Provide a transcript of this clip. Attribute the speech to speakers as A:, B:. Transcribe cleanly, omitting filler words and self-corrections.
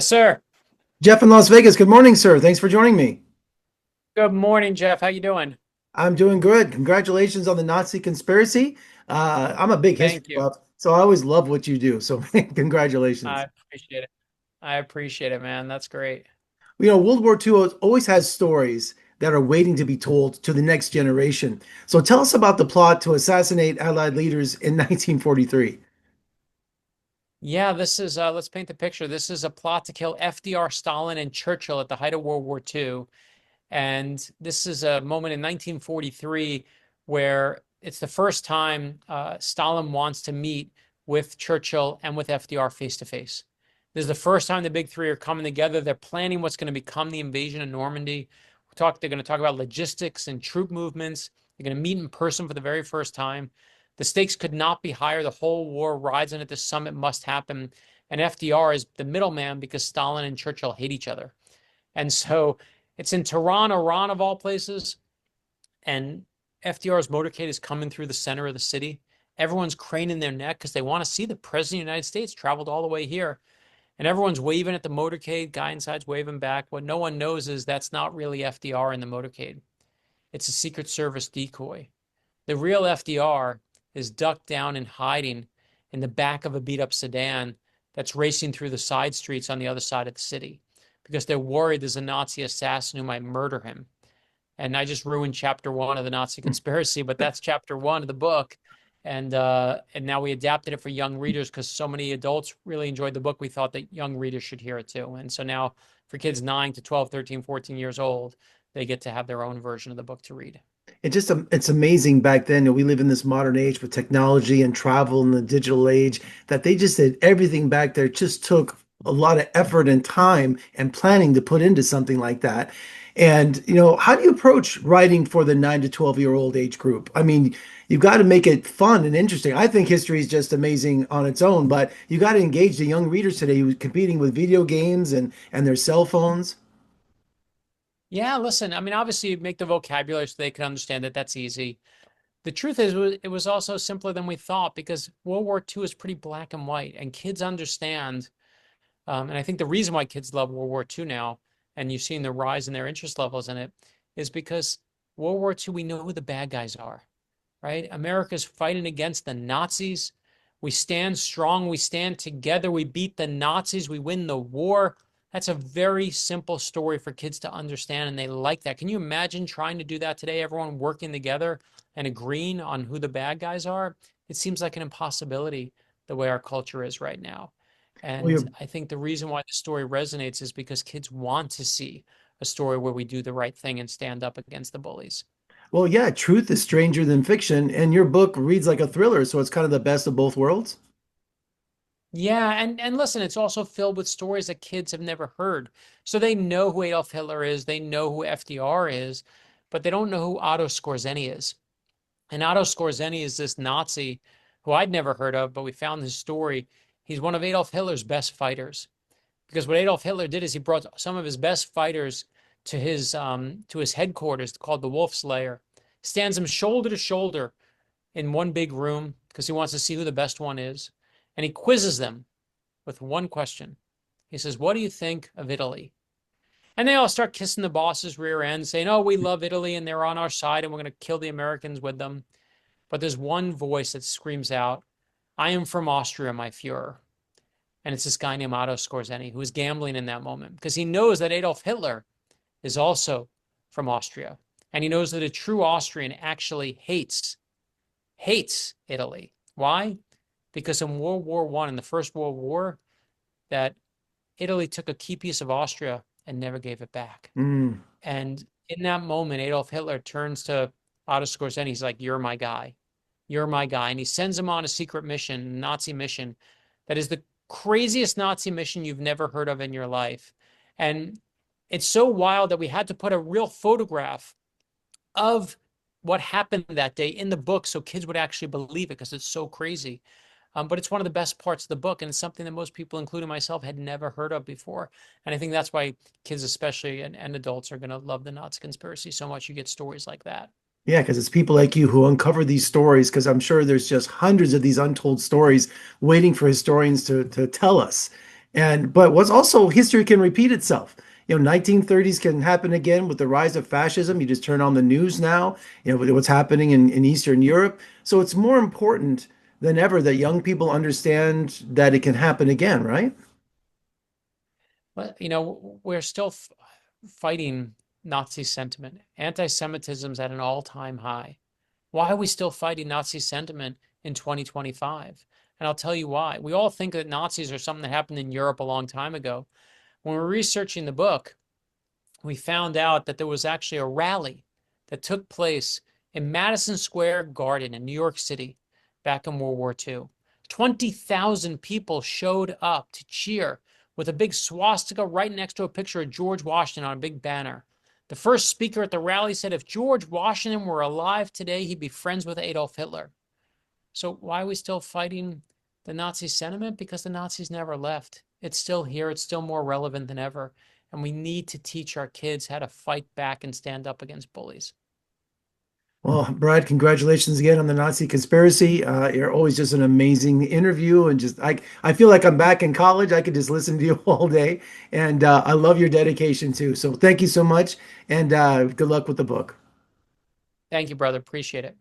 A: Yes, sir.
B: Jeff in Las Vegas. Good morning, sir. Thanks for joining me.
A: Good morning, Jeff. How you doing?
B: I'm doing good. Congratulations on the Nazi conspiracy. I'm a big history
A: Thank you.
B: buff, so I always love what you do. So congratulations.
A: I appreciate it. I appreciate it, man. That's great.
B: World War II always has stories that are waiting to be told to the next generation. So tell us about the plot to assassinate Allied leaders in 1943.
A: Yeah, this is let's paint the picture. This is a plot to kill FDR, Stalin, and Churchill at the height of World War II. And this is a moment in 1943 where it's the first time Stalin wants to meet with Churchill and with FDR face to face. This is the first time the big three are coming together. They're planning what's going to become the invasion of Normandy. They're going to talk about logistics and troop movements. They're going to meet in person for the very first time. The stakes could not be higher. The whole war rides on it. This summit must happen. And FDR is the middleman because Stalin and Churchill hate each other. And so it's in Tehran, Iran, of all places. And FDR's motorcade is coming through the center of the city. Everyone's craning their neck because they want to see the president of the United States traveled all the way here. And everyone's waving at the motorcade. Guy inside's waving back. What no one knows is that's not really FDR in the motorcade. It's a Secret Service decoy. The real FDR is ducked down and hiding in the back of a beat up sedan that's racing through the side streets on the other side of the city because they're worried there's a Nazi assassin who might murder him. And I just ruined chapter one of the Nazi conspiracy, but that's chapter one of the book. And now we adapted it for young readers because so many adults really enjoyed the book. We thought that young readers should hear it too. And so now for kids 9 to 12, 13, 14 years old, they get to have their own version of the book to read.
B: It's amazing back then that we live in this modern age with technology and travel and the digital age that they just did everything back there. It just took a lot of effort and time and planning to put into something like that. And, how do you approach writing for the 9 to 12-year-old age group? I mean, you've got to make it fun and interesting. I think history is just amazing on its own, but you got to engage the young readers today who's competing with video games and their cell phones.
A: Yeah, listen, I mean, obviously, you make the vocabulary so they can understand that that's easy. The truth is, it was also simpler than we thought because World War II is pretty black and white, and kids understand. And I think the reason why kids love World War II now, and you've seen the rise in their interest levels in it, is because World War II, we know who the bad guys are, right? America's fighting against the Nazis. We stand strong. We stand together. We beat the Nazis. We win the war. That's a very simple story for kids to understand, and they like that. Can you imagine trying to do that today? Everyone working together and agreeing on who the bad guys are? It seems like an impossibility the way our culture is right now.
B: Well,
A: And
B: you're
A: I think the reason why the story resonates is because kids want to see a story where we do the right thing and stand up against the bullies.
B: Well, yeah, truth is stranger than fiction, and your book reads like a thriller, so it's kind of the best of both worlds.
A: Yeah, and listen, it's also filled with stories that kids have never heard. So they know who Adolf Hitler is, they know who FDR is, but they don't know who Otto Skorzeny is. And Otto Skorzeny is this Nazi who I'd never heard of, but we found his story. He's one of Adolf Hitler's best fighters. Because what Adolf Hitler did is he brought some of his best fighters to his headquarters called the Wolf's Lair, stands them shoulder to shoulder in one big room because he wants to see who the best one is. And he quizzes them with one question. He says, "What do you think of Italy?" And they all start kissing the boss's rear end, saying, "Oh, we love Italy and they're on our side and we're going to kill the Americans with them." But there's one voice that screams out, "I am from Austria, my Fuhrer." And it's this guy named Otto Skorzeny who is gambling in that moment because he knows that Adolf Hitler is also from Austria. And he knows that a true Austrian actually hates Italy. Why? Because in World War I, in the First World War, that Italy took a key piece of Austria and never gave it back.
B: Mm.
A: And in that moment, Adolf Hitler turns to Otto Skorzeny. He's like, "You're my guy. You're my guy." And he sends him on a secret mission, a Nazi mission, that is the craziest Nazi mission you've never heard of in your life. And it's so wild that we had to put a real photograph of what happened that day in the book so kids would actually believe it because it's so crazy. But it's one of the best parts of the book, and it's something that most people, including myself, had never heard of before. And I think that's why kids, especially and adults, are going to love the Nazi conspiracy so much. You get stories like that.
B: Yeah, because it's people like you who uncover these stories, because I'm sure there's just hundreds of these untold stories waiting for historians to tell us. And but what's also history can repeat itself. 1930s can happen again with the rise of fascism. You just turn on the news now, with what's happening in Eastern Europe. So it's more important than ever that young people understand that it can happen again, right?
A: But, we're still fighting Nazi sentiment. Anti-Semitism's at an all-time high. Why are we still fighting Nazi sentiment in 2025? And I'll tell you why. We all think that Nazis are something that happened in Europe a long time ago. When we're researching the book, we found out that there was actually a rally that took place in Madison Square Garden in New York City back in World War II. 20,000 people showed up to cheer with a big swastika right next to a picture of George Washington on a big banner. The first speaker at the rally said if George Washington were alive today, he'd be friends with Adolf Hitler. So why are we still fighting the Nazi sentiment? Because the Nazis never left. It's still here. It's still more relevant than ever. And we need to teach our kids how to fight back and stand up against bullies.
B: Well, Brad, congratulations again on the Nazi conspiracy. You're always just an amazing interview, and just I feel like I'm back in college. I could just listen to you all day, and I love your dedication too. So thank you so much, and good luck with the book.
A: Thank you, brother. Appreciate it.